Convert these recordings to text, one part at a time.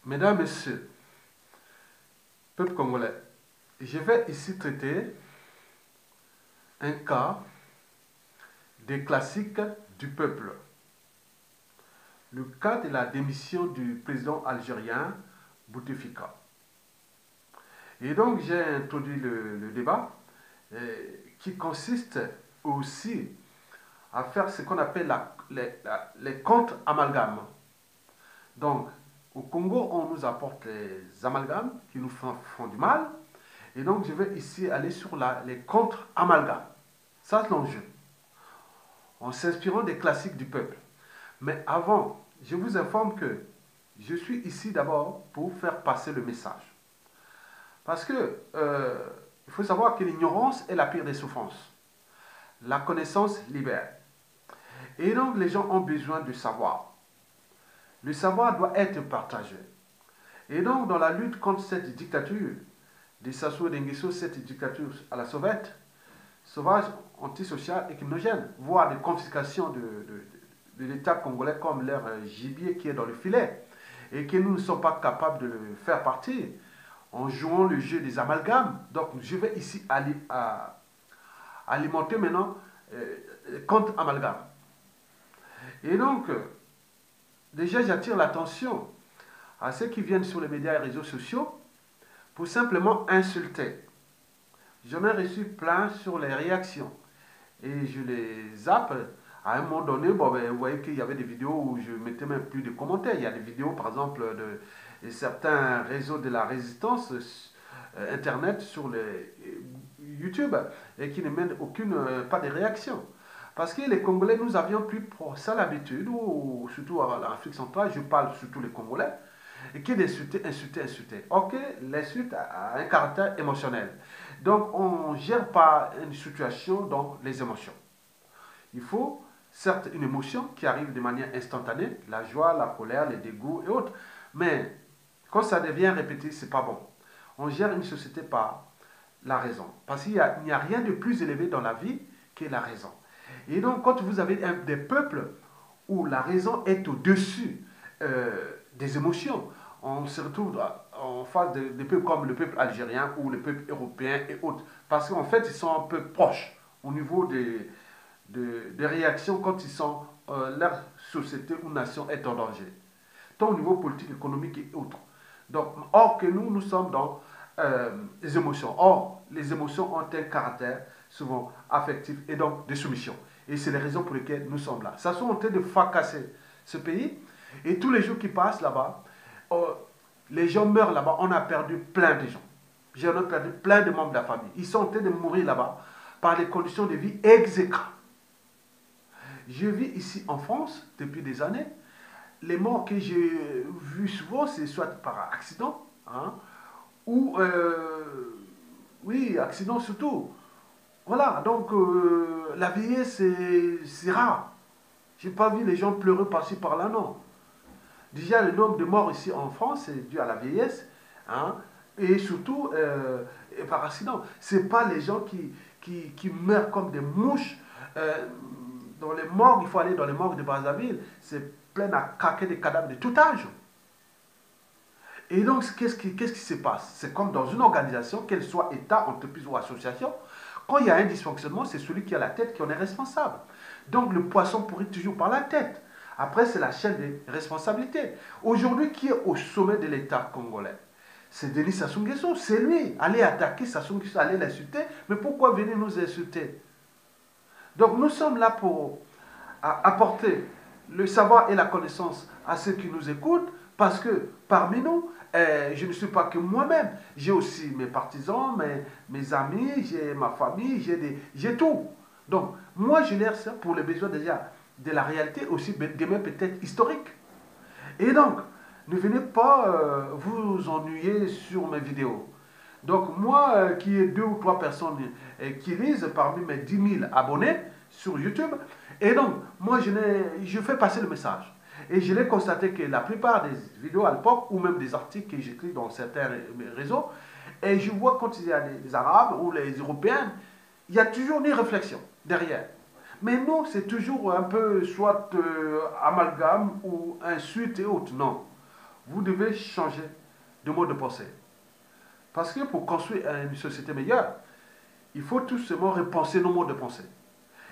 Mesdames, Messieurs, peuple congolais, je vais ici traiter un cas des classiques du peuple. Le cas de la démission du président algérien Bouteflika. Et donc j'ai introduit le débat qui consiste aussi à faire ce qu'on appelle les contre-amalgames. Donc au Congo, on nous apporte les amalgames qui nous font du mal. Et donc je vais ici aller sur les contre-amalgames. Ça c'est l'enjeu. En s'inspirant des classiques du peuple. Mais avant, je vous informe que je suis ici d'abord pour faire passer le message. Parce que il faut savoir que l'ignorance est la pire des souffrances. La connaissance libère. Et donc les gens ont besoin de savoir. Le savoir doit être partagé. Et donc dans la lutte contre cette dictature, de Sassou Nguesso, cette dictature à la sauvette, sauvage, antisociale et criminogène, voire des confiscations de l'État congolais comme leur gibier qui est dans le filet, et que nous ne sommes pas capables de le faire partir en jouant le jeu des amalgames. Donc je vais ici alimenter maintenant contre amalgame. Et donc, déjà j'attire l'attention à ceux qui viennent sur les médias et réseaux sociaux pour simplement insulter. J'en ai reçu plein sur les réactions. Et je les zappe. À un moment donné, bon, ben, vous voyez qu'il y avait des vidéos où je mettais même plus de commentaires. Il y a des vidéos, par exemple, de certains réseaux de la résistance Internet sur les YouTube et qui ne mènent pas de réaction. Parce que les Congolais, nous avions plus ça l'habitude, ou surtout à l'Afrique centrale, je parle surtout les Congolais, et qui d'insulter, insulter, insulter. Ok, l'insulte a un caractère émotionnel. Donc, on ne gère pas une situation dans les émotions. Il faut, certes, une émotion qui arrive de manière instantanée, la joie, la colère, les dégoûts et autres. Mais quand ça devient répété, c'est pas bon. On gère une société par la raison. Parce qu'il n'y a rien de plus élevé dans la vie que la raison. Et donc, quand vous avez des peuples où la raison est au-dessus des émotions, on se retrouve en face de peuples comme le peuple algérien ou le peuple européen et autres. Parce qu'en fait, ils sont un peu proches au niveau des réactions quand leur société ou nation est en danger. Tant au niveau politique, économique et autres. Donc, or que nous sommes dans les émotions. Or, les émotions ont un caractère souvent affectif et donc de soumission. Et c'est les raisons pour lesquelles nous sommes là. Ça sont en train de fracasser ce pays. Et tous les jours qui passent là-bas, les gens meurent là-bas. On a perdu plein de gens. J'en ai perdu plein de membres de la famille. Ils sont en train de mourir là-bas par des conditions de vie exécrables. Je vis ici en France depuis des années. Les morts que j'ai vus souvent, c'est soit par accident, hein, ou, oui, accident surtout. Voilà, donc la vieillesse, c'est rare. J'ai pas vu les gens pleurer par-ci, par-là, non. Déjà, le nombre de morts ici en France, c'est dû à la vieillesse, hein, et surtout par accident. Ce n'est pas les gens qui meurent comme des mouches dans les morgues. Il faut aller dans les morgues de Brazzaville. C'est plein à caquer des cadavres de tout âge. Et donc, qu'est-ce qui se passe? C'est comme dans une organisation, qu'elle soit État, entreprise ou association, quand il y a un dysfonctionnement, c'est celui qui a la tête qui en est responsable. Donc, le poisson pourrit toujours par la tête. Après, c'est la chaîne des responsabilités. Aujourd'hui, qui est au sommet de l'État congolais? C'est Denis Sassou Nguesso. C'est lui. Allez attaquer Sassou Nguesso, allez l'insulter. Mais pourquoi venir nous insulter? Donc, nous sommes là pour apporter le savoir et la connaissance à ceux qui nous écoutent, parce que parmi nous, je ne suis pas que moi-même. J'ai aussi mes partisans, mes amis, j'ai ma famille, j'ai tout. Donc, moi, je laisse ça pour les besoins déjà de la réalité, aussi demain peut-être historique. Et donc, ne venez pas vous ennuyer sur mes vidéos. Donc, moi, qui ai 2 ou 3 personnes qui lisent parmi mes 10 000 abonnés sur YouTube, et donc, moi, je fais passer le message. Et je l'ai constaté que la plupart des vidéos à l'époque, ou même des articles que j'écris dans certains réseaux, et je vois quand il y a des Arabes ou les Européens, il y a toujours une réflexion derrière. Mais nous, c'est toujours un peu soit amalgame ou insulte et autres. Non. vous devez changer de mode de pensée. Parce que pour construire une société meilleure, il faut tout simplement repenser nos modes de pensée.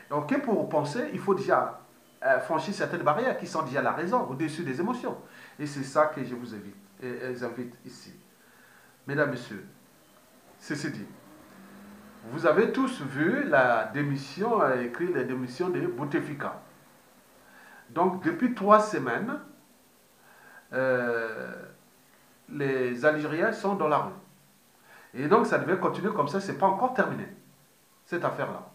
Donc pour penser, il faut déjà franchir certaines barrières qui sont déjà la raison, au-dessus des émotions. Et c'est ça que je vous invite ici. Mesdames, Messieurs, ceci dit, vous avez tous vu la démission, écrit la démission de Bouteflika. Donc depuis 3 semaines, les Algériens sont dans la rue. Et donc ça devait continuer comme ça, c'est pas encore terminé, cette affaire-là.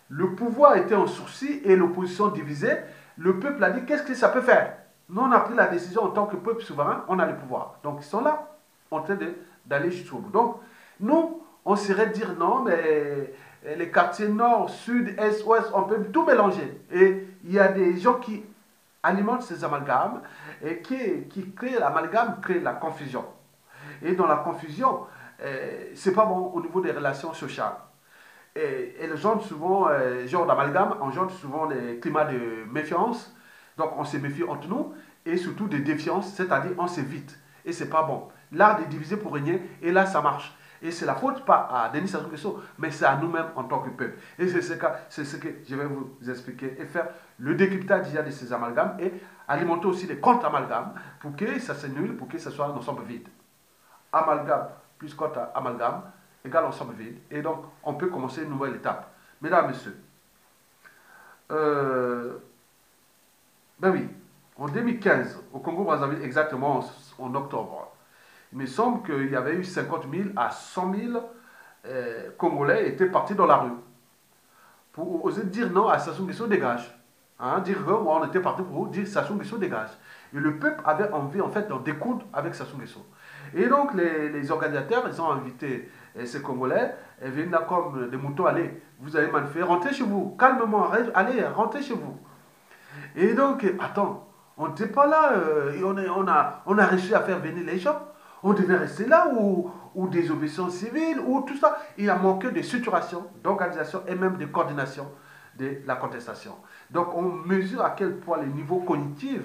Le pouvoir était en sourcil et l'opposition divisée. Le peuple a dit, qu'est-ce que ça peut faire? Nous, on a pris la décision en tant que peuple souverain, on a le pouvoir. Donc ils sont là, en train d'aller jusqu'au bout. Donc nous, on serait dire non, mais les quartiers nord, sud, est, ouest, on peut tout mélanger. Et il y a des gens qui alimentent ces amalgames et qui créent l'amalgame, créent la confusion. Et dans la confusion, c'est pas bon au niveau des relations sociales. Et le genre souvent, genre d'amalgame engendre souvent des climats de méfiance. Donc on se méfie entre nous et surtout de défiance, c'est-à-dire on s'évite. Et c'est pas bon. L'art de diviser pour régner, et là ça marche. Et c'est la faute pas à Denis Sassou Nguesso, mais c'est à nous-mêmes en tant que peuple. Et c'est ce que je vais vous expliquer et faire le décryptage déjà de ces amalgames et alimenter aussi les contre-amalgames pour que ça s'annule, pour que ce soit un ensemble vide. Amalgame plus contre-amalgame égale ensemble vide. Et donc, on peut commencer une nouvelle étape. Mesdames, Messieurs, ben oui, en 2015, au Congo-Brazzaville, exactement en octobre, il me semble qu'il y avait eu 50 000 à 100 000 Congolais étaient partis dans la rue pour oser dire non à Sassou Nguesso dégage. Hein, dire que on était parti pour dire Sassou Nguesso dégage. Et le peuple avait envie en fait d'en découdre avec Sassou Nguesso. Et donc les organisateurs, ils ont invité ces Congolais, et viennent là comme des moutons, allez, vous allez manifester, rentrez chez vous, calmement, allez, rentrez chez vous. Et donc, attends, on n'était pas là, on a réussi à faire venir les gens. On devait rester là, ou des obéissances civiles, ou tout ça. Il a manqué de structuration, d'organisation et même de coordination de la contestation. Donc, on mesure à quel point le niveau cognitif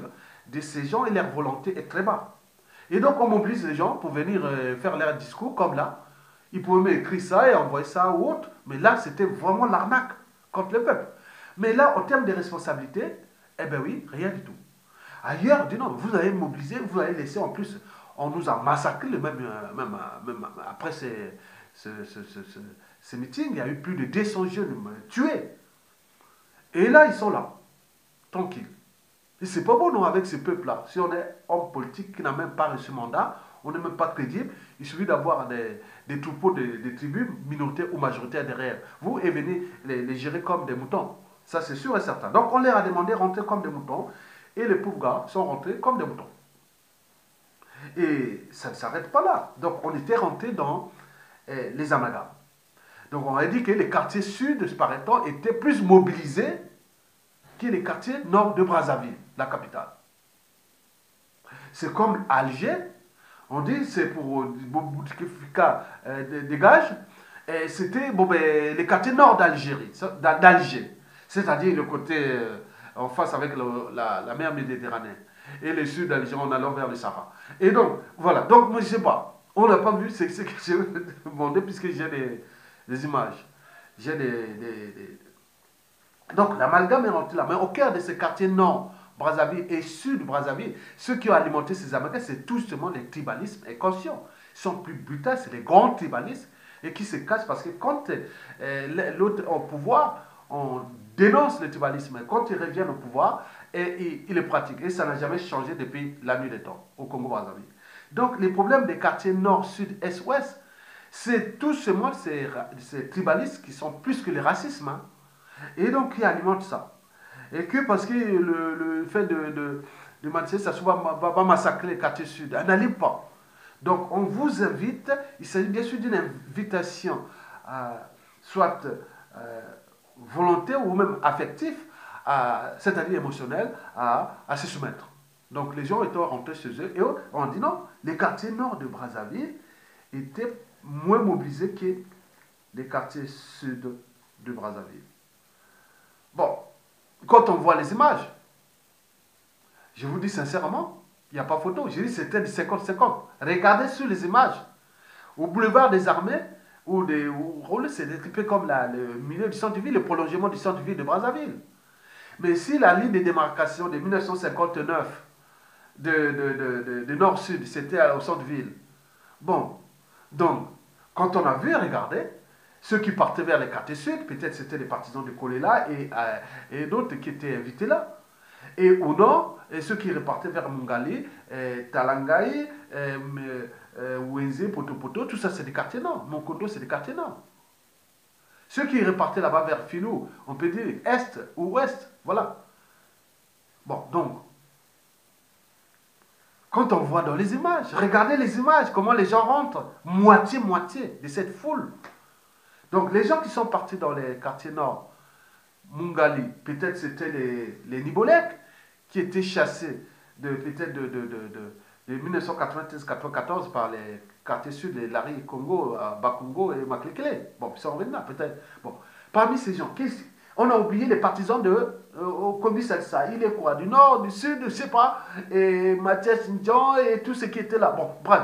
de ces gens et leur volonté est très bas. Et donc, on mobilise les gens pour venir faire leur discours, comme là. Ils pouvaient m'écrire ça et envoyer ça ou autre. Mais là, c'était vraiment l'arnaque contre le peuple. Mais là, en termes de responsabilité, eh bien oui, rien du tout. Ailleurs, on dit non, vous avez mobilisé, vous avez laissé en plus, on nous a massacrés, même après ces meetings, il y a eu plus de 200 jeunes tués. Et là, ils sont là, tranquilles. Et c'est pas bon, non, avec ce peuple-là. Si on est homme politique qui n'a même pas reçu mandat, on n'est même pas crédible, il suffit d'avoir des troupeaux de tribus minoritaires ou majoritaires derrière vous et venez les gérer comme des moutons. Ça, c'est sûr et certain. Donc, on leur a demandé de rentrer comme des moutons et les pauvres gars sont rentrés comme des moutons. Et ça ne s'arrête pas là. Donc, on était rentré dans les amalgames. Donc, on a dit que les quartiers sud, par exemple, étaient plus mobilisés que les quartiers nord de Brazzaville, la capitale. C'est comme Alger. On dit c'est pour Bouteflika dégage. Et c'était les quartiers nord d'Algérie, d'Alger. C'est-à-dire le côté en face avec la mer Méditerranée. Et le sud d'Algérie, en allant vers le Sahara. Et donc, voilà. Donc, moi, je ne sais pas. On n'a pas vu ce que j'ai demandé puisque j'ai des images. J'ai Donc, l'amalgame est rentré là. Mais au cœur de ces quartiers nord, Brazzaville et sud Brazzaville, ceux qui ont alimenté ces amalgames, c'est tout justement les tribalismes inconscients. Ils sont plus brutaux, c'est les grands tribalismes et qui se cachent parce que quand l'autre est au pouvoir, on dénonce le tribalisme. Quand ils reviennent au pouvoir, et ils le pratiquent. Et ça n'a jamais changé depuis la nuit des temps au Congo-Brazzaville. Donc, les problèmes des quartiers nord, sud, est, ouest, c'est tout simplement ces tribalistes qui sont plus que les racismes. Hein. Et donc, qui alimentent ça. Et que parce que le fait de manifester, ça va massacrer les quartiers sud. Elle n'allait pas. Donc, on vous invite, il s'agit bien sûr d'une invitation, soit volontaire ou même affective, c'est-à-dire émotionnelle, à se soumettre. Donc, les gens étaient rentrés chez eux et on dit non, les quartiers nord de Brazzaville étaient moins mobilisés que les quartiers sud de Brazzaville. Bon, quand on voit les images, je vous dis sincèrement, Il n'y a pas photo. J'ai dit c'était du 50-50. Regardez sur les images. Au boulevard des Armées, c'est découpé comme le milieu du centre-ville, le prolongement du centre-ville de Brazzaville. Mais si la ligne de démarcation de 1959 de nord-sud, c'était au centre-ville. Bon, donc, quand on a vu, regardez, ceux qui partaient vers les quartiers sud, peut-être c'était les partisans de Kolela et d'autres qui étaient invités là. Et au nord, et ceux qui repartaient vers Mungali, Talangaï, Ouenze, Potopoto, tout ça c'est des quartiers nord. Monkondo c'est des quartiers nord. Ceux qui repartaient là-bas vers Filou, on peut dire est ou ouest, voilà. Bon, donc, quand on voit dans les images, regardez les images, comment les gens rentrent, moitié-moitié de cette foule. Donc les gens qui sont partis dans les quartiers nord, Mungali, peut-être c'était les Nibolek, qui étaient chassés peut-être de 1993-94 par les quartiers sud, les Lari Congo, Bakongo et Maklekele. Bon, ils sont revenus là, peut-être. Bon, parmi ces gens, on a oublié les partisans de Kobi Salsa. Il est quoi? Du nord, du sud, je ne sais pas. Et Mathias Ndjan et tout ce qui était là. Bon, bref.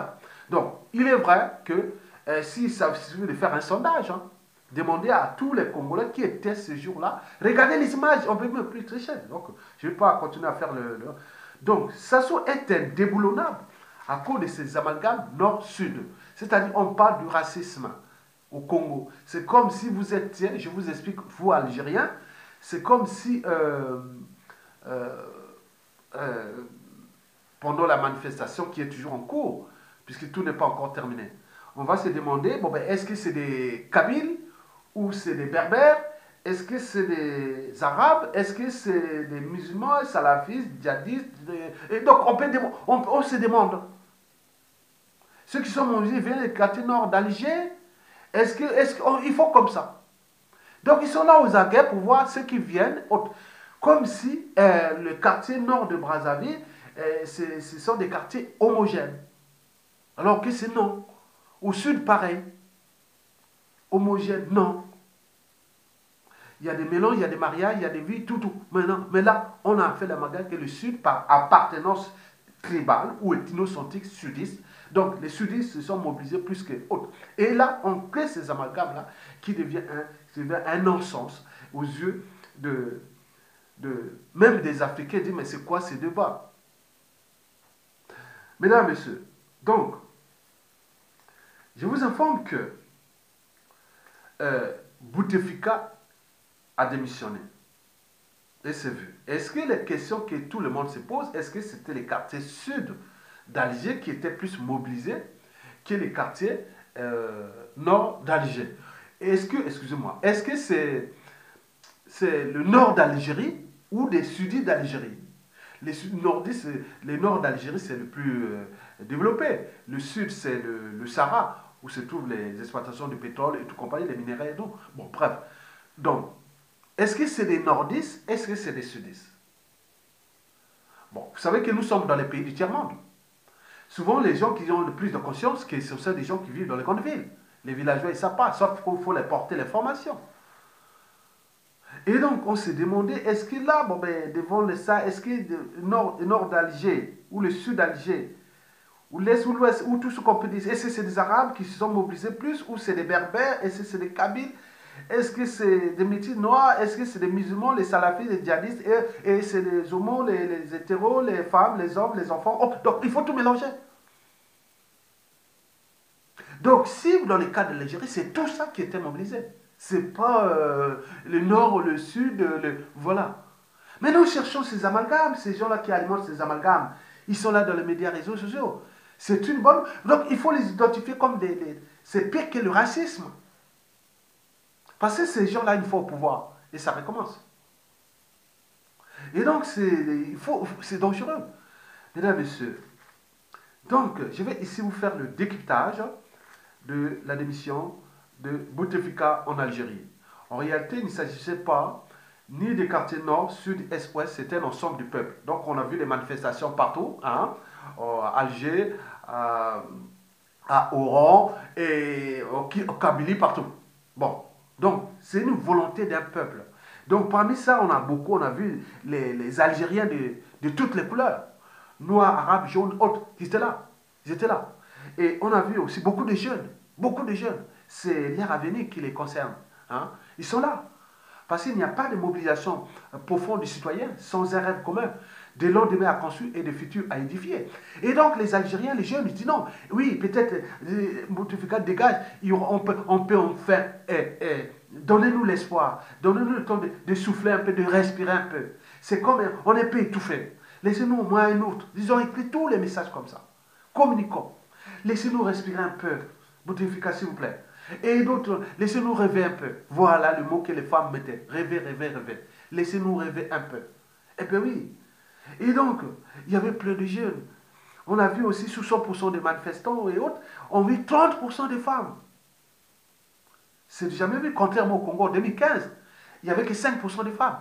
Donc, il est vrai que si ça suffit de faire un sondage, hein, demander à tous les Congolais qui étaient ce jour-là, regardez les images, on ne peut même plus tricher. Donc, je ne vais pas continuer à faire Donc, Sassou est indéboulonnable à cause de ces amalgames nord-sud. C'est-à-dire, on parle du racisme au Congo. C'est comme si vous étiez, je vous explique, vous Algériens, c'est comme si pendant la manifestation qui est toujours en cours, puisque tout n'est pas encore terminé, on va se demander, bon ben, est-ce que c'est des Kabyles ou c'est des Berbères? Est-ce que c'est des Arabes? Est-ce que c'est des musulmans, salafistes, djihadistes? Et donc on se demande. Ceux qui sont mobilisés viennent des quartiers nord d'Alger. Ils font comme ça? Donc ils sont là aux aguets pour voir ceux qui viennent, comme si le quartier nord de Brazzaville, ce sont des quartiers homogènes. Alors que c'est non. Au sud, pareil. Homogène, non. Il y a des mélanges, il y a des mariages, il y a des vies, tout. Mais là, on a fait l'amalgame que le sud, par appartenance tribale ou ethnocentrique sudiste, donc les sudistes se sont mobilisés plus que autres. Et là, on crée ces amalgames-là qui devient un non-sens aux yeux même des Africains. Ils disent, mais c'est quoi ces débats? Mesdames, Messieurs, donc, je vous informe que Bouteflika a démissionné. Et c'est vu. Est-ce que les questions que tout le monde se pose, est-ce que c'était les quartiers sud d'Alger qui étaient plus mobilisés que les quartiers nord d'Alger? Est-ce que, excusez-moi, est-ce que c'est le nord d'Algérie ou des sudistes d'Algérie? Les nordistes, les nord d'Algérie, c'est le plus développé. Le sud, c'est le Sahara, où se trouvent les exploitations de pétrole et tout compagnie, les minéraux et tout. Bon, bref. Donc, est-ce que c'est des nordistes? Est-ce que c'est des sudistes? Bon, vous savez que nous sommes dans les pays du tiers-monde. Souvent, les gens qui ont le plus de conscience, ce sont des gens qui vivent dans les grandes villes. Les villageois, ils ne savent pas, sauf qu'il faut les porter l'information. Et donc, on s'est demandé, est-ce que là, bon, ben, devant ça, est-ce que le nord d'Alger, ou le sud d'Alger, ou l'est ou l'ouest, ou tout ce qu'on peut dire, est-ce que c'est des Arabes qui se sont mobilisés plus, ou c'est des Berbères, est-ce que c'est des Kabyles, est-ce que c'est des métis noirs, est-ce que c'est des musulmans, les salafistes, les djihadistes, et c'est les homos, les hétéros, les femmes, les hommes, les enfants. Oh, donc, il faut tout mélanger. Donc, si dans le cas de l'Algérie, c'est tout ça qui était mobilisé. C'est pas le nord ou le sud, voilà. Mais nous cherchons ces amalgames, ces gens-là qui alimentent ces amalgames. Ils sont là dans les médias, réseaux sociaux. C'est une bonne... Donc, il faut les identifier comme c'est pire que le racisme. Parce que ces gens-là, une fois au pouvoir, et ça recommence. Et donc, c'est dangereux. Mesdames, Messieurs, donc, je vais ici vous faire le décryptage de la démission de Bouteflika en Algérie. En réalité, il ne s'agissait pas ni des quartiers nord, sud, est, ouest, c'était l'ensemble du peuple. Donc, on a vu les manifestations partout, hein, à Alger, à Oran et au Kabylie, partout. Bon, donc, c'est une volonté d'un peuple. Donc, parmi ça, on a vu les Algériens de toutes les couleurs. noirs, arabes, jaunes, autres, qui étaient là. Ils étaient là. Et on a vu aussi beaucoup de jeunes. Beaucoup de jeunes. C'est l'ère à venir qui les concerne. Hein. Ils sont là. Parce qu'il n'y a pas de mobilisation profonde du citoyen sans un rêve commun, de lendemain à construire et de futur à édifier. Et donc les Algériens, les jeunes, ils disent non, oui, peut-être Bouteflika dégage, on peut en faire, donnez-nous l'espoir, donnez-nous le temps de souffler un peu, de respirer un peu. C'est comme on est un peu étouffé. Laissez-nous au moins un autre. Ils ont écrit tous les messages comme ça. Communiquons. Laissez-nous respirer un peu. Bouteflika, s'il vous plaît. Et d'autres, laissez-nous rêver un peu. Voilà le mot que les femmes mettaient. Rêver, rêver, rêver. Laissez-nous rêver un peu. Eh bien oui. Et donc, il y avait plein de jeunes. On a vu aussi sous 100% des manifestants et autres, on vit 30% des femmes. C'est jamais vu. Contrairement au Congo en 2015, il n'y avait que 5% des femmes.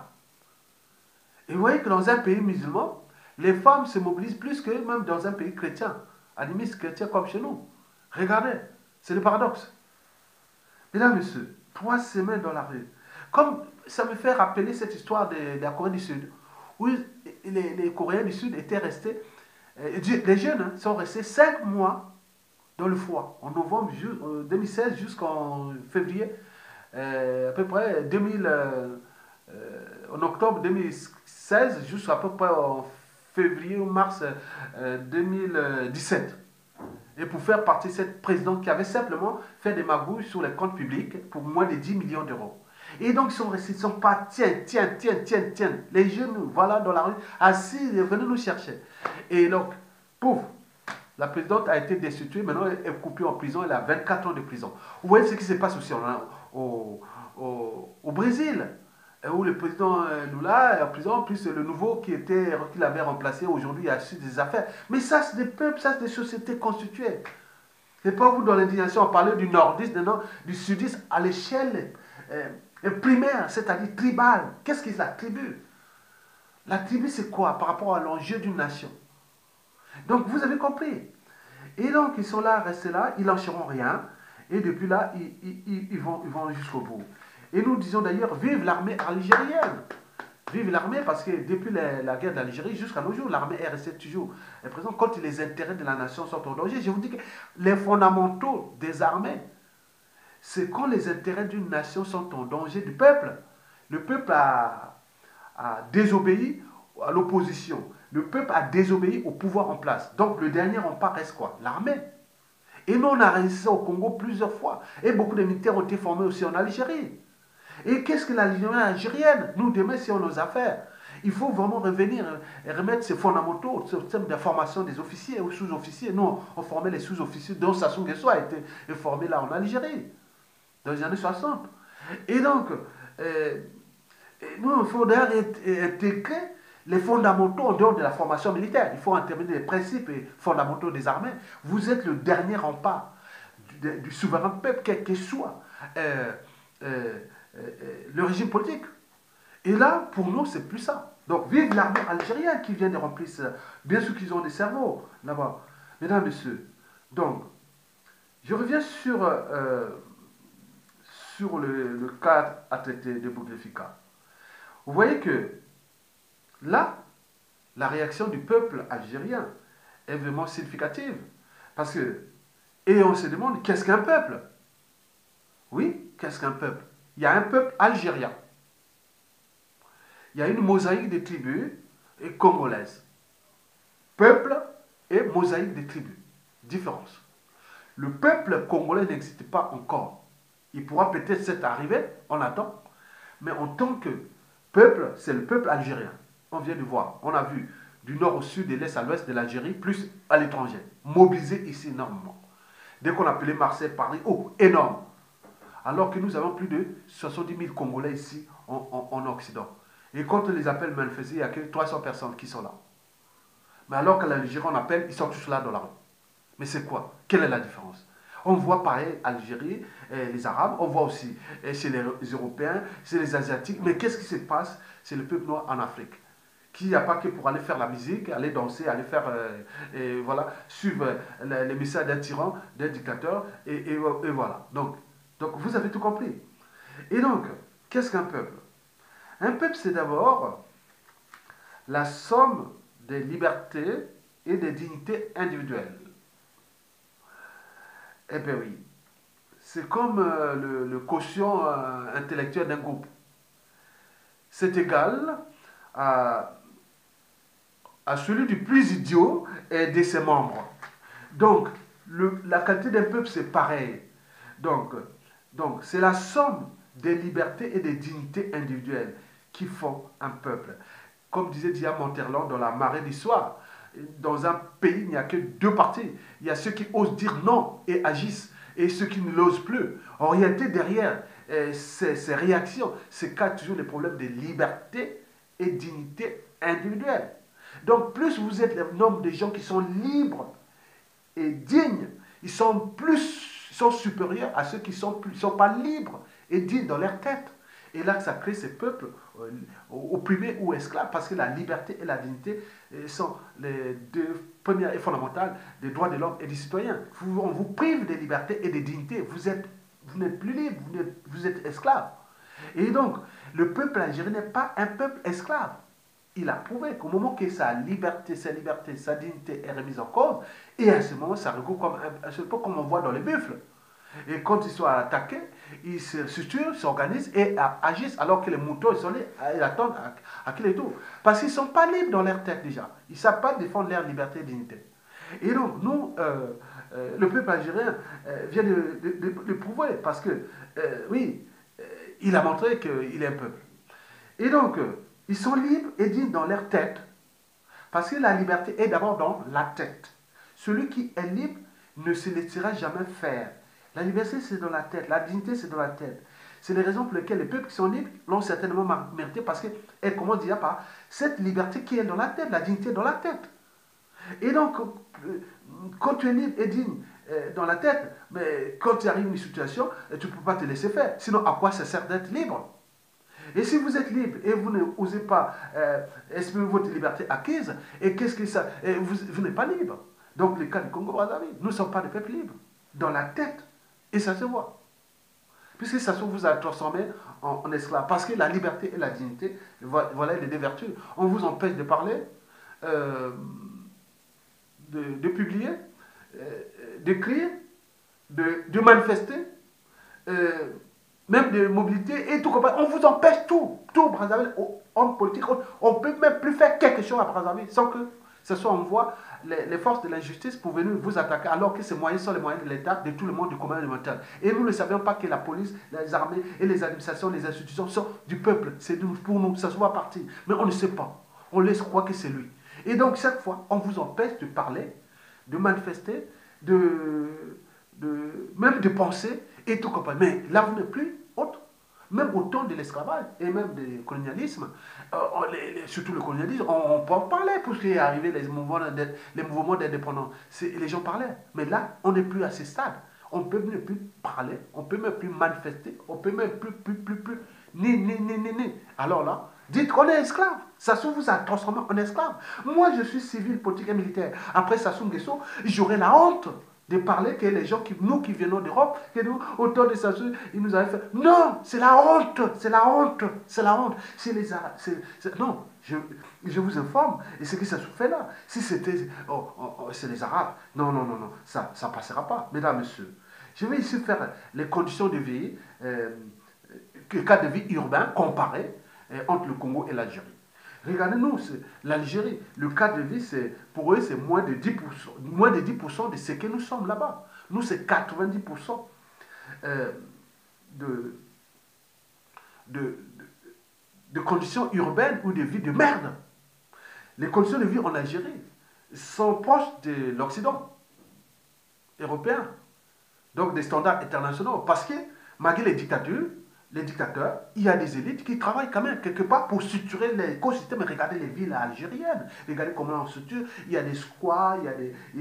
Et vous voyez que dans un pays musulman, les femmes se mobilisent plus que même dans un pays chrétien, animiste chrétien comme chez nous. Regardez, c'est le paradoxe. Mesdames, Messieurs, 3 semaines dans la rue. Comme ça me fait rappeler cette histoire de la Corée du Sud, où les Coréens du Sud étaient restés, les jeunes sont restés 5 mois dans le froid, en novembre 2016 jusqu'en février, à peu près 2000, en octobre 2016 jusqu'à peu près en février ou mars 2017. Et pour faire partie de cette présidente qui avait simplement fait des magouilles sur les comptes publics pour moins de 10 millions d'euros. Et donc ils sont restés, ils ne sont pas, tiens. Les jeunes, voilà, dans la rue, assis, venez nous chercher. Et donc, pouf, la présidente a été destituée, maintenant elle est coupée en prison, elle a 24 ans de prison. Vous voyez ce qui se passe aussi au Brésil, où le président Lula est en prison, plus le nouveau qui l'avait remplacé aujourd'hui a su des affaires. Mais ça, c'est des peuples, ça, c'est des sociétés constituées. C'est pas vous dans l'indignation, on parlait du nordiste, du sudiste à l'échelle primaire, c'est-à-dire tribale. Qu'est-ce qu'est la tribu? La tribu, c'est quoi par rapport à l'enjeu d'une nation? Donc, vous avez compris. Et donc, ils sont là, restés là, ils lâcheront rien. Et depuis là, ils vont jusqu'au bout. Et nous disons d'ailleurs, vive l'armée algérienne. Vive l'armée, parce que depuis la guerre d'Algérie jusqu'à nos jours, l'armée est restée toujours présente. Quand les intérêts de la nation sont en danger, je vous dis que les fondamentaux des armées, c'est quand les intérêts d'une nation sont en danger du peuple. Le peuple a désobéi à l'opposition. Le peuple a désobéi au pouvoir en place. Donc le dernier rempart reste quoi? L'armée. Et nous, on a réussi ça au Congo plusieurs fois. Et beaucoup de militaires ont été formés aussi en Algérie. Et qu'est-ce que l'armée algérienne? Nous, demain, c'est nos affaires. Il faut vraiment revenir et remettre ces fondamentaux, ce système de formation des officiers ou sous-officiers. Nous, on formait les sous-officiers, dont Sassou Nguesso a été formé là en Algérie, dans les années 60. Et donc, nous, il faudrait intégrer les fondamentaux en dehors de la formation militaire. Il faut intervenir les principes et fondamentaux des armées. Vous êtes le dernier rempart du souverain peuple, quel que soit le régime politique. Et là, pour nous, c'est plus ça. Donc, vive l'armée algérienne qui vient de remplir ça. Bien sûr qu'ils ont des cerveaux là-bas. Mesdames, Messieurs, donc, je reviens sur le cas à traiter de Bouteflika. Vous voyez que là, la réaction du peuple algérien est vraiment significative. Parce que, et on se demande, qu'est-ce qu'un peuple? Oui, qu'est-ce qu'un peuple? Il y a un peuple algérien. Il y a une mosaïque de tribus et congolaises. Peuple et mosaïque de tribus. Différence. Le peuple congolais n'existe pas encore. Il pourra peut-être s'être arrivé, on attend. Mais en tant que peuple, c'est le peuple algérien. On vient de voir. On a vu du nord au sud, de l'est à l'ouest de l'Algérie, plus à l'étranger. Mobilisé ici énormément. Dès qu'on appelait Marseille, Paris, oh, énorme. Alors que nous avons plus de 70 000 Congolais ici en Occident. Et quand on les appelle manifester, il n'y a que 300 personnes qui sont là. Mais alors qu'à l'Algérie, on appelle, ils sont tous là dans la rue. Mais c'est quoi? Quelle est la différence? On voit pareil Algérie, les Arabes, on voit aussi chez les Européens, chez les Asiatiques. Mais qu'est-ce qui se passe? C'est le peuple noir en Afrique. Qui n'y a pas que pour aller faire la musique, aller danser, aller faire, voilà, suivre les messages d'un tyran, d'un dictateur, et voilà. Donc, vous avez tout compris. Et donc, qu'est-ce qu'un peuple? Un peuple, c'est d'abord la somme des libertés et des dignités individuelles. Eh bien oui, c'est comme le quotient intellectuel d'un groupe. C'est égal à, à celui du plus idiot et de ses membres. Donc, la qualité d'un peuple, c'est pareil. Donc, donc c'est la somme des libertés et des dignités individuelles qui font un peuple. Comme disait Dia Monterland dans La Marée d'Histoire, dans un pays, il n'y a que deux parties. Il y a ceux qui osent dire non et agissent, et ceux qui ne l'osent plus. En réalité, derrière ces réactions se cachent toujours les problèmes de liberté et de dignité individuelle. Donc, plus vous êtes le nombre de gens qui sont libres et dignes, ils sont supérieurs à ceux qui sont pas libres et dignes dans leur tête. Et là, ça crée ces peuples opprimés ou esclaves, parce que la liberté et la dignité sont les deux premières et fondamentales des droits de l'homme et des citoyens. On vous prive des libertés et des dignités. Vous n'êtes plus libre, vous êtes esclave. Et donc, le peuple algérien n'est pas un peuple esclave. Il a prouvé qu'au moment que sa liberté, sa dignité est remise en cause, et à ce moment, ça regroupe comme un seul peuple, comme on voit dans les buffles. Et quand ils sont attaqués, ils se structurent, s'organisent et agissent, alors que les moutons, ils sont là, ils attendent à qu'il est tout. Parce qu'ils ne sont pas libres dans leur tête déjà. Ils ne savent pas défendre leur liberté et dignité. Et donc, nous, le peuple algérien vient de prouver, parce que, oui, il a montré qu'il est un peuple. Et donc, ils sont libres et dignes dans leur tête. Parce que la liberté est d'abord dans la tête. Celui qui est libre ne se laissera jamais faire. La liberté, c'est dans la tête. La dignité, c'est dans la tête. C'est les raisons pour lesquelles les peuples qui sont libres l'ont certainement mérité, parce qu'elle commence déjà par cette liberté qui est dans la tête, la dignité dans la tête. Et donc, quand tu es libre et digne dans la tête, mais quand tu arrives à une situation, tu ne peux pas te laisser faire. Sinon, à quoi ça sert d'être libre? Et si vous êtes libre et vous n'osez pas exprimer votre liberté acquise, et qu'est-ce que ça, vous n'êtes pas libre. Donc, le cas du Congo-Brazzaville, nous ne sommes pas des peuples libres, dans la tête, et ça se voit. Puisque ça se vous a transformé en esclave. Parce que la liberté et la dignité, voilà les deux vertus. On vous empêche de parler, de publier, d'écrire, de manifester, même de mobilité et tout. On vous empêche tout. Tout, Brazzaville, en politique, on ne peut même plus faire quelque chose à Brazzaville sans que ce soit on voit les forces de l'injustice pour venir vous attaquer, alors que ces moyens sont les moyens de l'État, de tout le monde, du commun alimentaire. Et nous ne savions pas que la police, les armées et les administrations, les institutions sont du peuple. C'est pour nous, ça se voit partir. Mais on ne sait pas. On laisse croire que c'est lui. Et donc, chaque fois, on vous empêche de parler, de manifester, même de penser et tout compagnie. Mais là, vous n'êtes plus autre. Même au temps de l'esclavage et même du colonialisme, surtout le colonialisme, on peut en parler, puisqu'il est arrivé les mouvements d'indépendance. Les gens parlaient. Mais là, on n'est plus à ce stade. On ne peut même plus parler, on ne peut même plus manifester, on ne peut même plus, ni. Alors là, dites qu'on est esclave. Sassou vous a transformé en esclave. Moi, je suis civil, politique et militaire. Après Sassou Nguesso, j'aurais la honte de parler que les gens, nous qui venons d'Europe, que nous, autant de Sassou, ils nous avaient fait. Non, c'est la honte, c'est la honte, c'est la honte. C'est les Arabes. Non, je vous informe, et ce que Sassou fait là, si c'était, c'est les Arabes, non, ça ne passera pas. Mesdames, messieurs, je vais ici faire les conditions de vie, le cadre de vie urbain comparé entre le Congo et l'Algérie. Regardez-nous, l'Algérie, le cadre de vie, pour eux, c'est moins de 10% de ce que nous sommes là-bas. Nous, c'est 90% de conditions urbaines ou de vie de merde. Les conditions de vie en Algérie sont proches de l'Occident européen, donc des standards internationaux. Parce que, malgré les dictateurs, il y a des élites qui travaillent quand même quelque part pour structurer l'écosystème. Regardez les villes algériennes, regardez comment on structure. Il y a des squats, il y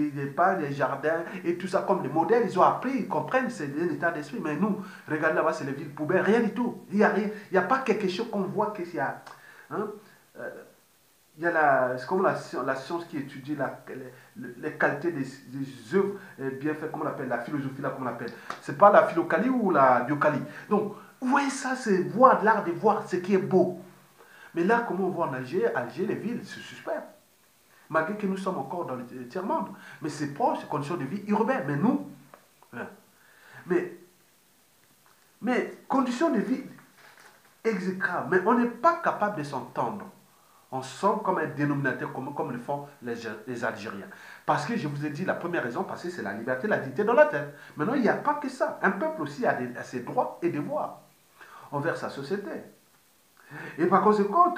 a des parcs, des jardins et tout ça comme des modèles. Ils ont appris, ils comprennent, c'est un état d'esprit. Mais nous, regardez là-bas, c'est les villes poubelles, rien du tout. Il n'y a pas quelque chose qu'on voit qu'il y a. Il y a c'est comme la science qui étudie les qualités des œuvres bien faites, comme on l'appelle, la philosophie, là, comme on l'appelle. C'est pas la philocalie ou la biocalie. Donc, vous voyez ça, c'est voir l'art de voir ce qui est beau. Mais là, comment on voit en Alger, les villes, c'est suspect. malgré que nous sommes encore dans le tiers-monde. Mais c'est proche, conditions de vie urbaines. Mais nous, mais conditions de vie exécrables, mais on n'est pas capable de s'entendre ensemble comme un dénominateur commun, comme le font les Algériens. Parce que je vous ai dit, la première raison, parce que c'est la liberté, la dignité dans la tête. Maintenant, il n'y a pas que ça. Un peuple aussi a ses droits et devoirs envers sa société. Et par conséquent,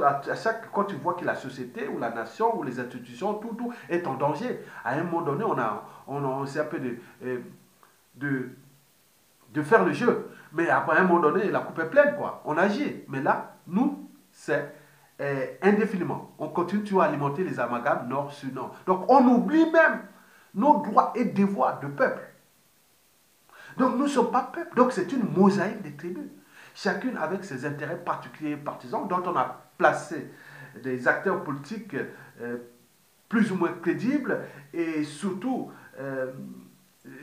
quand tu vois que la société ou la nation ou les institutions, tout est en danger, à un moment donné, on essaie un peu de faire le jeu. Mais après un moment donné, la coupe est pleine, quoi. On agit. Mais là, nous, c'est indéfiniment. On continue toujours à alimenter les amalgames nord sur nord. Donc on oublie même nos droits et devoirs de peuple. Donc nous ne sommes pas peuple. Donc c'est une mosaïque des tribus. Chacune avec ses intérêts particuliers et partisans, dont on a placé des acteurs politiques plus ou moins crédibles et surtout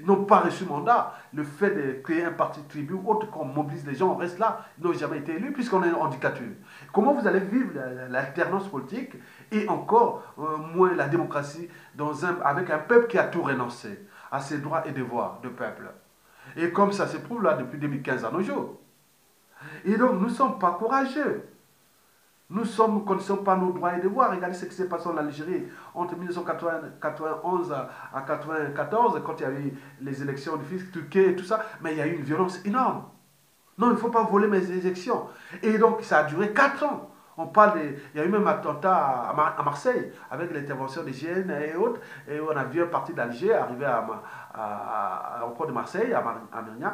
n'ont pas reçu mandat. Le fait de créer un parti tribu ou autre qu'on mobilise les gens, on reste là, ils n'ont jamais été élus puisqu'on est en dictature. Comment vous allez vivre l'alternance politique et encore moins la démocratie avec un peuple qui a tout renoncé à ses droits et devoirs de peuple? Et comme ça se prouve là depuis 2015 à nos jours. Et donc nous ne sommes pas courageux. Nous ne connaissons pas nos droits et devoirs. Regardez ce qui s'est passé en Algérie entre 1991 à 1994, quand il y a eu les élections du fils Touquet et tout ça. Mais il y a eu une violence énorme. Non, il ne faut pas voler mes élections. Et donc, ça a duré 4 ans. Il y a eu même un attentat à Marseille, avec l'intervention des GN et autres. Et on a vu un parti d'Alger arriver à l'aéroport de Marseille, à Mérignac.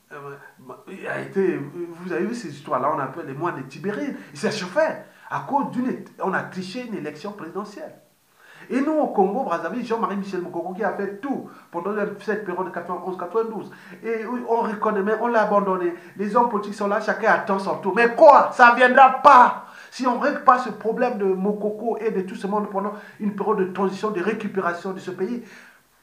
Vous avez vu ces histoires-là, on appelle les moines de Tibéride. Il s'est chauffé à cause on a triché une élection présidentielle. Et nous, au Congo, Brazzaville, Jean-Marie Michel Mokoko qui a fait tout pendant cette période de 91-92. Et on reconnaît, mais on l'a abandonné. Les hommes politiques sont là, chacun attend son tour. Mais quoi? Ça ne viendra pas. Si on ne règle pas ce problème de Mokoko et de tout ce monde pendant une période de transition, de récupération de ce pays,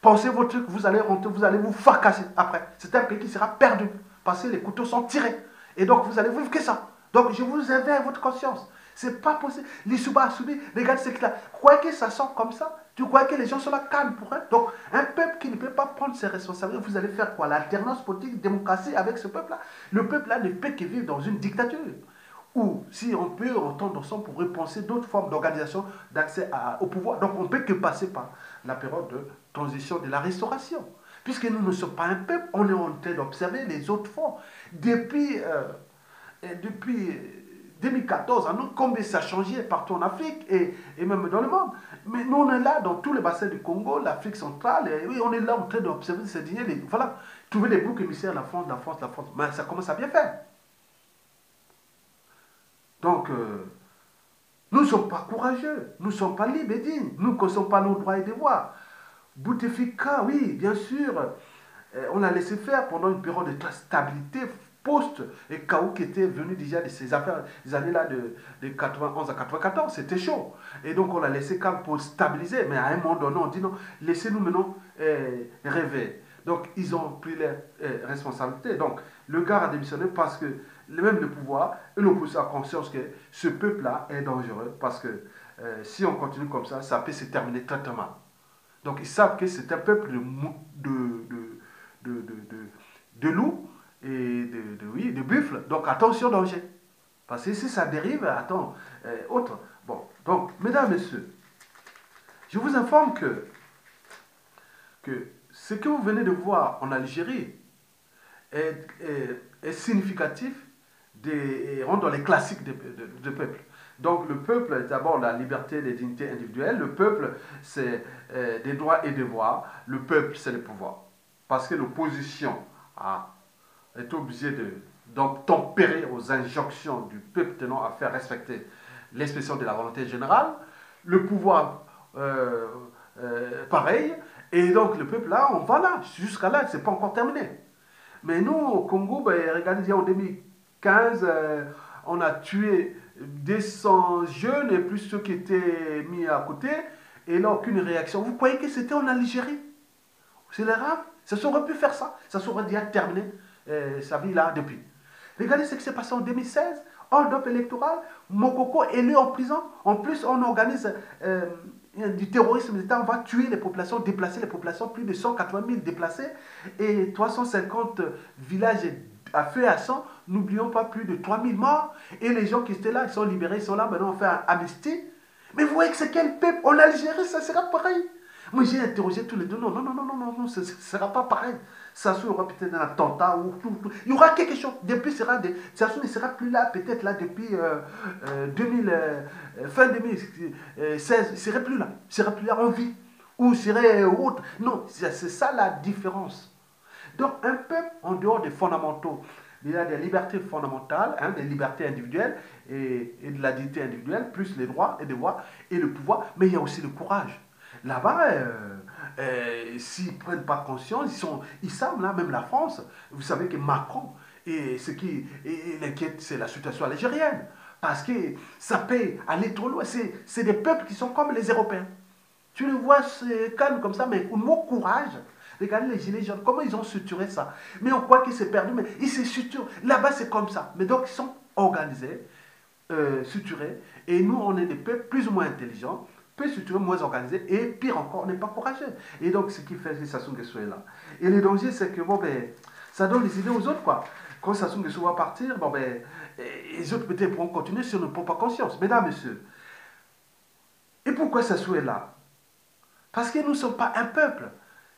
pensez votre truc, vous allez vous fracasser après. C'est un pays qui sera perdu parce que les couteaux sont tirés. Et donc, vous allez vivre que ça. Donc, je vous éveille votre conscience. C'est pas possible. L'Issouba a subi, regarde ce qu'il a. Croyez que ça sort comme ça? Tu crois que les gens sont là calmes pour eux? Donc, un peuple qui ne peut pas prendre ses responsabilités, vous allez faire quoi? L'alternance politique, démocratie avec ce peuple-là? Le peuple-là ne peut que vivre dans une dictature. Ou si on peut entendre ensemble pour repenser d'autres formes d'organisation, d'accès au pouvoir. Donc, on ne peut que passer par la période de transition de la restauration. Puisque nous ne sommes pas un peuple, on est en train d'observer les autres formes. Depuis 2014, combien ça a changé partout en Afrique et même dans le monde. Mais nous, on est là dans tous les bassins du Congo, l'Afrique centrale, et oui, on est là en train d'observer ces dîners. Voilà, trouver les boucs émissaires, la France. Mais ça commence à bien faire. Donc, nous ne sommes pas courageux, nous ne sommes pas libres et dignes, nous ne connaissons pas nos droits et devoirs. Bouteflika, oui, bien sûr, on l'a laissé faire pendant une période de stabilité post et Kaou qui était venu déjà de ces affaires, des années-là de 91 à 94, c'était chaud. Et donc on l'a laissé calme pour stabiliser, mais à un moment donné, on dit non, laissez-nous maintenant rêver. Donc ils ont pris leurs responsabilités. Donc le gars a démissionné parce que même le pouvoir et l'opposition a conscience que ce peuple-là est dangereux parce que si on continue comme ça peut se terminer très très mal. Donc ils savent que c'est un peuple de loups et de buffles. Donc attention danger. Parce que si ça dérive, autre. Bon, donc, mesdames, messieurs, je vous informe que ce que vous venez de voir en Algérie est significatif et rentre dans les classiques de peuple. Donc le peuple, est d'abord la liberté et les dignités individuelles. Le peuple, c'est des droits et devoirs. Le peuple, c'est le pouvoir. Parce que l'opposition est obligée donc tempérer aux injonctions du peuple tenant à faire respecter l'expression de la volonté générale. Le pouvoir, pareil. Et donc le peuple, là, on va là. Jusqu'à là, c'est pas encore terminé. Mais nous, au Congo, regardez, en 2015, on a tué 200 jeunes et plus ceux qui étaient mis à côté. Et là, aucune réaction. Vous croyez que c'était en Algérie? C'est l'Arabe. Ça aurait pu faire ça. Ça aurait déjà terminé sa vie là depuis. Regardez ce qui s'est passé en 2016. Hold-up électoral, Mokoko élu en prison. En plus, on organise du terrorisme d'État. On va tuer les populations, déplacer les populations, plus de 180 000 déplacés et 350 villages à feu et à sang. N'oublions pas plus de 3 000 morts. Et les gens qui étaient là, ils sont libérés, ils sont là. Maintenant, on fait un amnistie. Mais vous voyez que c'est quel peuple? En Algérie, ça sera pareil. Moi, j'ai interrogé tous les deux. Non, non, non, non, non, non, non, ce ne sera pas pareil. Sassou aura peut-être un attentat ou tout. Il y aura quelque chose. Depuis, Sassou ne sera plus là, peut-être là depuis 2000, fin 2016. Il ne serait plus là. Il ne serait plus là en vie. Ou il serait autre. Non, c'est ça la différence. Donc, un peuple, en dehors des fondamentaux, il y a des libertés fondamentales, hein, des libertés individuelles et de la dignité individuelle, plus les droits et devoirs et le pouvoir, mais il y a aussi le courage. Là-bas, s'ils ne prennent pas conscience, ils savent, là, même la France, vous savez que Macron, et ce qui l'inquiète, c'est la situation algérienne. Parce que ça peut aller trop loin. C'est des peuples qui sont comme les Européens. Tu les vois se calment comme ça, mais au mot courage, regardez les gilets jaunes, comment ils ont suturé ça. Mais on croit que c'est perdu, mais ils se suturent. Là-bas, c'est comme ça. Mais donc, ils sont organisés, suturés, et nous, on est des peuples plus ou moins intelligents, peu suturés, moins organisés, et pire encore, on n'est pas courageux. Et donc, ce qui fait que Sassou Nguesso est là. Et le danger, c'est que, bon, ben, ça donne les idées aux autres, quoi. Quand Sassou Nguesso va partir, bon, ben, les autres peut-être pourront continuer si on ne prend pas conscience. Mesdames, messieurs, et pourquoi Sassou est là? Parce que nous ne sommes pas un peuple.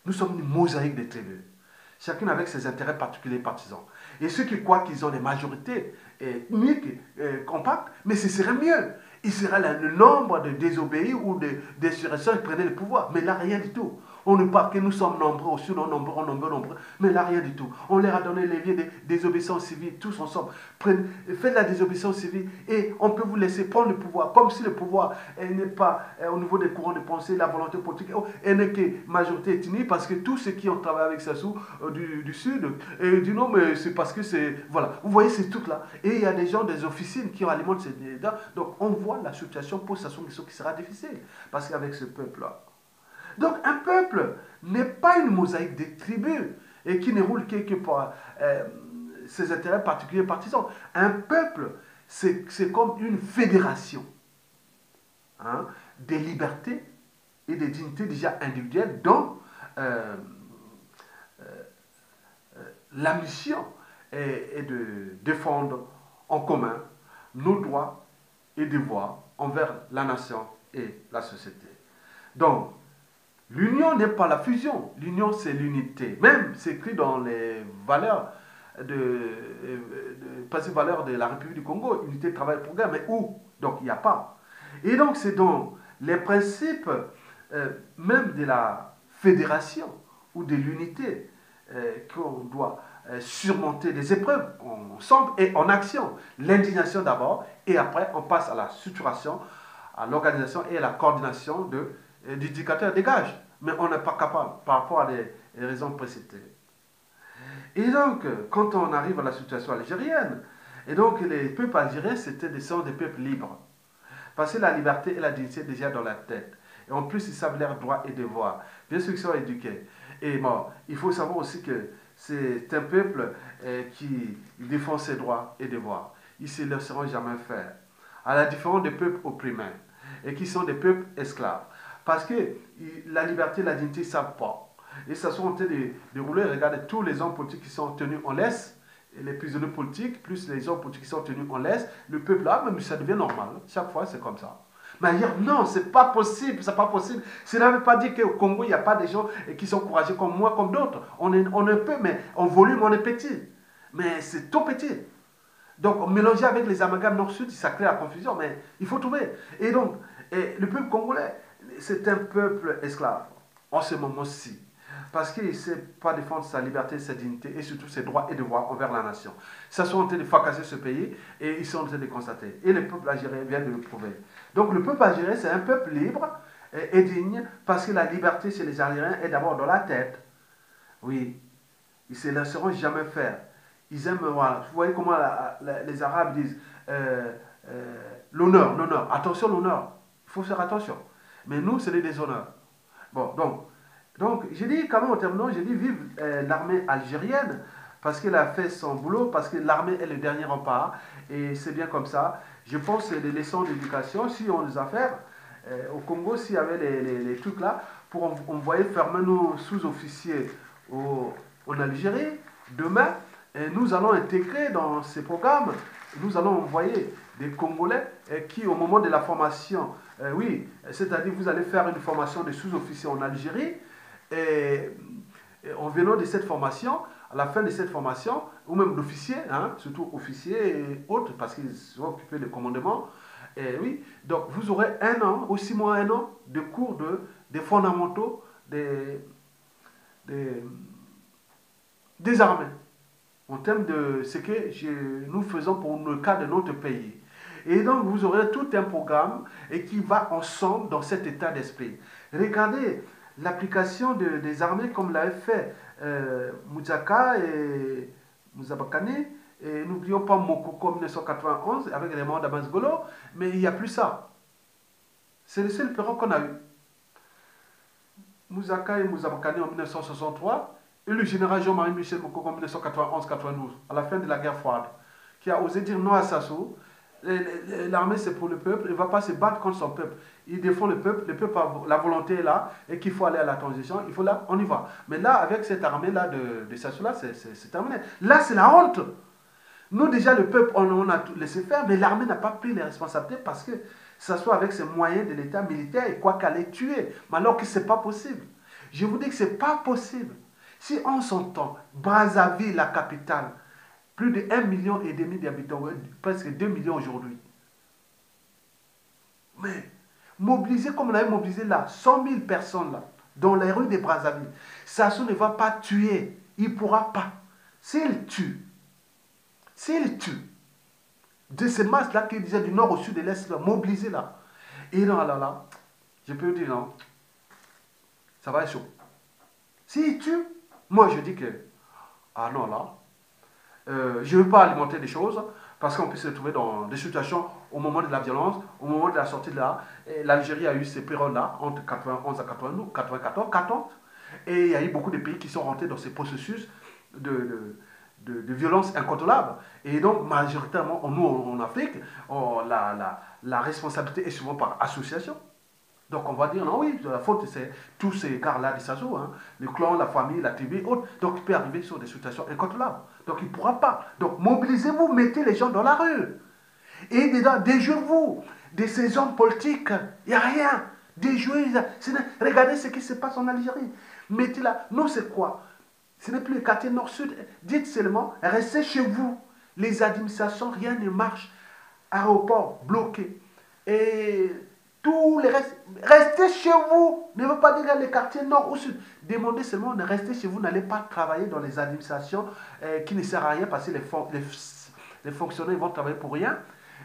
Nous sommes une mosaïque de tribus. Chacun avec ses intérêts particuliers partisans. Et ceux qui croient qu'ils ont des majorités uniques, compactes, mais ce serait mieux. Il serait le nombre de désobéis ou d'insurrections qui prenaient le pouvoir. Mais là, rien du tout. On nous parle que nous sommes nombreux, aussi nombreux. Mais là, rien du tout. On leur a donné les liens de désobéissance civile, tous ensemble. Faites la désobéissance civile et on peut vous laisser prendre le pouvoir. Comme si le pouvoir n'est pas au niveau des courants de pensée, la volonté politique, elle n'est que majorité ethnique, parce que tous ceux qui ont travaillé avec Sassou du Sud, et du Nord, mais c'est parce que c'est... Voilà, vous voyez ces trucs-là. Et il y a des gens des officines qui alimentent ces débats. Donc on voit la situation pour Sassou Nguesso qui sera difficile. Parce qu'avec ce peuple-là. Donc un peuple n'est pas une mosaïque des tribus et qui ne roule que par ses intérêts particuliers partisans. Un peuple, c'est comme une fédération, hein, des libertés et des dignités déjà individuelles dont la mission est de défendre en commun nos droits et devoirs envers la nation et la société. Donc, l'union n'est pas la fusion, l'union c'est l'unité. Même c'est écrit dans les valeurs principes valeurs de la République du Congo, unité, travail, progrès, mais où? Donc il n'y a pas. Et donc c'est dans les principes même de la fédération ou de l'unité qu'on doit surmonter des épreuves ensemble et en action. L'indignation d'abord, et après on passe à la structuration, à l'organisation et à la coordination d'indicateurs des gages. Mais on n'est pas capable par rapport à les raisons précitées. Et donc, quand on arrive à la situation algérienne, et donc les peuples algériens, sont des peuples libres. Parce que la liberté et la dignité déjà dans la tête. Et en plus, ils savent leurs droits et devoirs. Bien sûr qu'ils sont éduqués. Et bon, il faut savoir aussi que c'est un peuple qui défend ses droits et devoirs. Ils ne se laisseront jamais faire. À la différence des peuples opprimés, et qui sont des peuples esclaves. Parce que la liberté et la dignité, ils ne savent pas. Et ça sont en train de rouler. Regardez tous les hommes politiques qui sont tenus en laisse, et les prisonniers politiques, plus les hommes politiques qui sont tenus en laisse, le peuple là, même ça devient normal. Chaque fois, c'est comme ça. Mais dire non, c'est pas possible, c'est pas possible. Cela ne veut pas dire qu'au Congo, il n'y a pas des gens qui sont courageux comme moi, comme d'autres. On est peu, mais en volume, on est petit. Mais c'est tout petit. Donc, mélanger avec les amalgames nord-sud, ça crée la confusion, mais il faut trouver. Et donc, le peuple congolais, c'est un peuple esclave, en ce moment-ci. Parce qu'il ne sait pas défendre sa liberté, sa dignité et surtout ses droits et devoirs envers la nation. Ça sont en train de fracasser ce pays et ils sont en train de constater. Et le peuple algérien vient de le prouver. Donc le peuple algérien, c'est un peuple libre et digne parce que la liberté chez les Algériens est d'abord dans la tête. Oui, ils ne se laisseront jamais faire. Ils aiment, voilà, vous voyez comment les Arabes disent l'honneur, l'honneur, attention l'honneur, il faut faire attention. Mais nous, c'est les déshonneurs. Bon, donc j'ai dit quand même en terminant, j'ai dit vive l'armée algérienne, parce qu'elle a fait son boulot, parce que l'armée est le dernier rempart, et c'est bien comme ça. Je pense que les leçons d'éducation, si on les a fait, au Congo, s'il y avait les trucs là, pour envoyer fermer nos sous-officiers en Algérie, demain, nous allons intégrer dans ces programmes, nous allons envoyer des Congolais qui, au moment de la formation, oui, c'est-à-dire vous allez faire une formation de sous-officiers en Algérie, et en venant de cette formation, à la fin de cette formation, ou même d'officiers, hein, surtout officiers et autres, parce qu'ils sont occupés de commandement, et oui, donc vous aurez 1 an, ou 6 mois, 1 an, de cours des fondamentaux des, des armées, en termes de ce que nous faisons pour le cas de notre pays. Et donc vous aurez tout un programme et qui va ensemble dans cet état d'esprit. Regardez l'application des armées comme l'avait fait Mouzaka et Mouzabakane. Et n'oublions pas Mokoko en 1991 avec Raymond Damasgolo, mais il n'y a plus ça. C'est le seul péril qu'on a eu. Mouzaka et Mouzabakane en 1963 et le général Jean-Marie Michel Mokoko en 1991-92, à la fin de la guerre froide, qui a osé dire non à Sassou. L'armée c'est pour le peuple, il ne va pas se battre contre son peuple. Il défend le peuple la volonté est là, et qu'il faut aller à la transition, il faut là, on y va. Mais là, avec cette armée-là de Sassou, là, c'est terminé. Là, c'est la honte. Nous, déjà, le peuple, on a tout laissé faire, mais l'armée n'a pas pris les responsabilités parce que ça soit avec ses moyens de l'État militaire et quoi qu'elle ait tué. Mais alors que ce n'est pas possible. Je vous dis que ce n'est pas possible. Si en son temps, Brazzaville, la capitale, plus de 1,5 million d'habitants, presque 2 millions aujourd'hui. Mais mobiliser comme on avait mobilisé là, 100 000 personnes là, dans les rues de Brazzaville, Sassou ne va pas tuer. Il ne pourra pas. S'il tue, de ces masses-là qui disaient du nord au sud, de l'est, mobilisés là, et là, je peux dire non, ça va être chaud. S'il tue, moi je dis que, ah non là, je ne veux pas alimenter des choses parce qu'on peut se trouver dans des situations au moment de la violence, au moment de la sortie de là. L'Algérie a eu ces périodes-là entre 91 à 94, 40, et il y a eu beaucoup de pays qui sont rentrés dans ces processus de violence incontrôlable. Et donc, majoritairement, nous en Afrique, la responsabilité est souvent par association. Donc on va dire, non oui, la faute c'est tous ces gars-là de Sassou, hein, le clan, la famille, la tribu, autres. Donc il peut arriver sur des situations incontrôlables. Donc il ne pourra pas. Donc mobilisez-vous, mettez les gens dans la rue. Et dedans, déjouez-vous de ces hommes politiques. Il n'y a rien. Déjouez. Regardez ce qui se passe en Algérie. Mettez là. Non, c'est quoi? Ce n'est plus le quartier nord-sud. Dites seulement, restez chez vous. Les administrations, rien ne marche. Aéroport bloqué. Et tout le reste, restez chez vous. Ne veut pas dire les quartiers nord ou sud. Demandez seulement de rester chez vous. N'allez pas travailler dans les administrations qui ne servent à rien parce que les fonctionnaires vont travailler pour rien.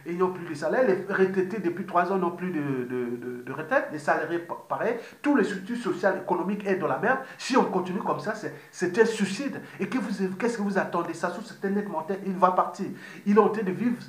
Et ils n'ont plus de salaire. Les retraités depuis 3 ans n'ont plus de retraite. Les salariés, pareil. Tous les structures sociales, économiques est dans la merde. Si on continue comme ça, c'est un suicide. Et qu'est-ce que vous attendez? Ça c'est un net mortel. Il va partir. Il est en train de vivre,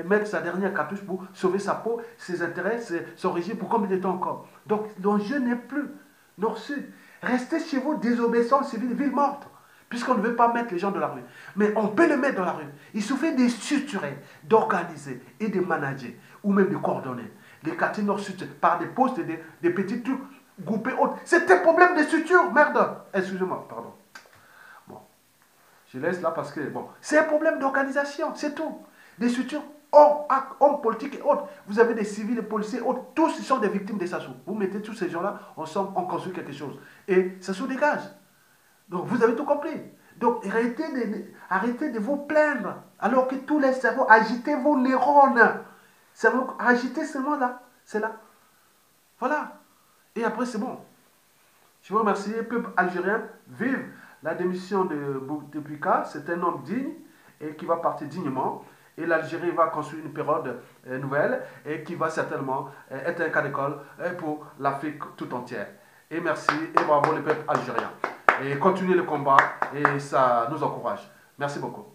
mettre sa dernière cartouche pour sauver sa peau, ses intérêts, son régime, pour combien de temps encore? Donc, l'enjeu n'est plus nord-sud. Restez chez vous, désobéissance civile, ville morte. Puisqu'on ne veut pas mettre les gens dans la rue. Mais on peut les mettre dans la rue. Il suffit de structurer, d'organiser et de manager, ou même de coordonner. Les quartiers nord-sud, par des postes, des petits trucs groupés autres. C'est un problème de structure, merde. Excusez-moi, pardon. Bon, je laisse là parce que, bon, c'est un problème d'organisation, c'est tout. Des structures, hommes politiques et autres. Vous avez des civils, des policiers, autres. Tous, ils sont des victimes de Sassou. Vous mettez tous ces gens-là ensemble, on construit quelque chose. Et Sassou dégage. Donc, vous avez tout compris. Donc, arrêtez de vous plaindre. Alors que tous les cerveaux, agitez vos neurones. Agitez seulement là. C'est là. Voilà. Et après, c'est bon. Je vous remercie. Peuple algérien, vive la démission de Bouteflika. C'est un homme digne et qui va partir dignement. Et l'Algérie va construire une période nouvelle et qui va certainement être un cas d'école pour l'Afrique tout entière. Et merci et bravo le peuple algérien. Et continuez le combat et ça nous encourage. Merci beaucoup.